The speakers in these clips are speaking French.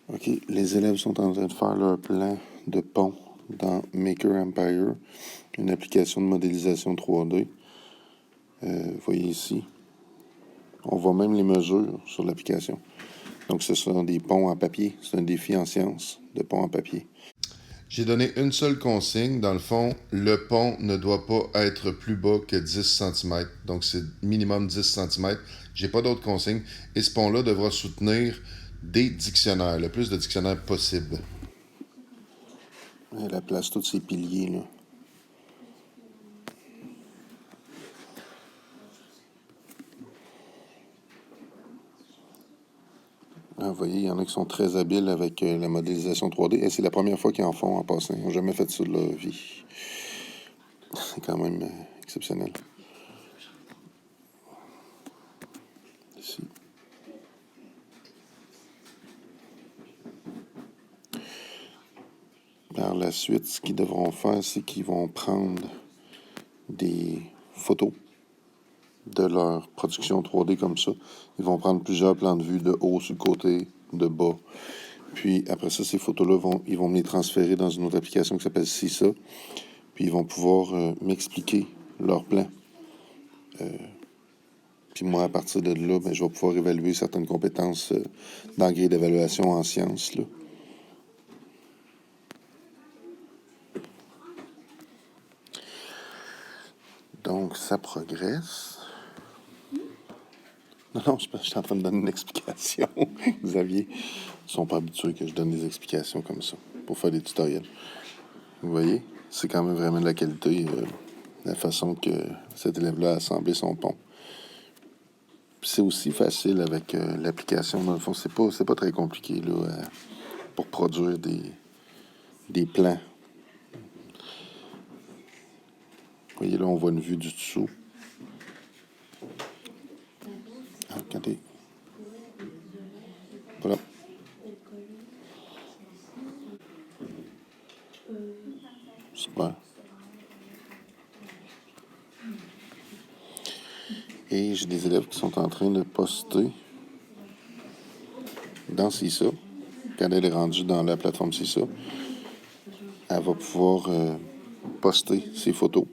OK, les élèves sont en train de faire leur plan de pont dans Maker Empire, une application de modélisation 3D. Vous voyez ici, on voit même les mesures sur l'application. Donc, ce sont des ponts en papier. C'est un défi en sciences de pont en papier. J'ai donné une seule consigne. Dans le fond, le pont ne doit pas être plus bas que 10 cm. Donc, c'est minimum 10 cm. J'ai pas d'autres consignes. Et ce pont-là devra soutenir des dictionnaires, le plus de dictionnaires possible. Elle place tous ces piliers, là. Ah, vous voyez, il y en a qui sont très habiles avec la modélisation 3D. Et c'est la première fois qu'ils en font en passant. Ils n'ont jamais fait ça de leur vie. C'est quand même exceptionnel. Ici. Par la suite, ce qu'ils devront faire, c'est qu'ils vont prendre des photos de leur production 3D comme ça. Ils vont prendre plusieurs plans de vue de haut, sur le côté, de bas. Puis après ça, ces photos-là, ils vont me les transférer dans une autre application qui s'appelle CISA. Puis ils vont pouvoir m'expliquer leur plan. Puis moi, à partir de là, je vais pouvoir évaluer certaines compétences dans le grille d'évaluation en sciences, là. Donc, ça progresse. Non, je suis en train de donner une explication. Xavier, ils ne sont pas habitués que je donne des explications comme ça pour faire des tutoriels. Vous voyez, c'est quand même vraiment de la qualité, la façon que cet élève-là a assemblé son pont. C'est aussi facile avec l'application. Dans le fond, c'est pas très compliqué là, pour produire des plans. Vous voyez, là, on voit une vue du dessous. Ah, regardez. Voilà. Super. Et j'ai des élèves qui sont en train de poster dans CISA. Quand elle est rendue dans la plateforme CISA, elle va pouvoir poster ses photos,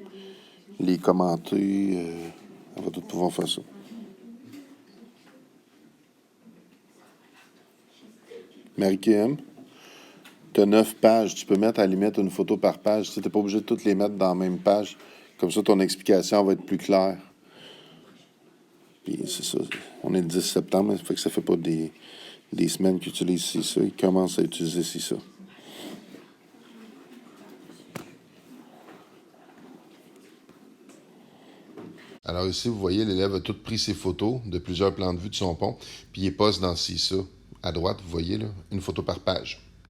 les commenter. Elle va tout pouvoir faire ça. Marie-Kim, tu as 9 pages. Tu peux mettre à la limite une photo par page. Tu n'es pas obligé de toutes les mettre dans la même page. Comme ça, ton explication va être plus claire. Puis c'est ça. On est le 10 septembre, ça fait que ça fait pas des semaines qu'ils utilisent CISA. Ils commencent à utiliser CISA. Alors ici, vous voyez, l'élève a tout pris ses photos de plusieurs plans de vue de son pont, puis il les poste dans CISA. À droite, vous voyez, là, une photo par page.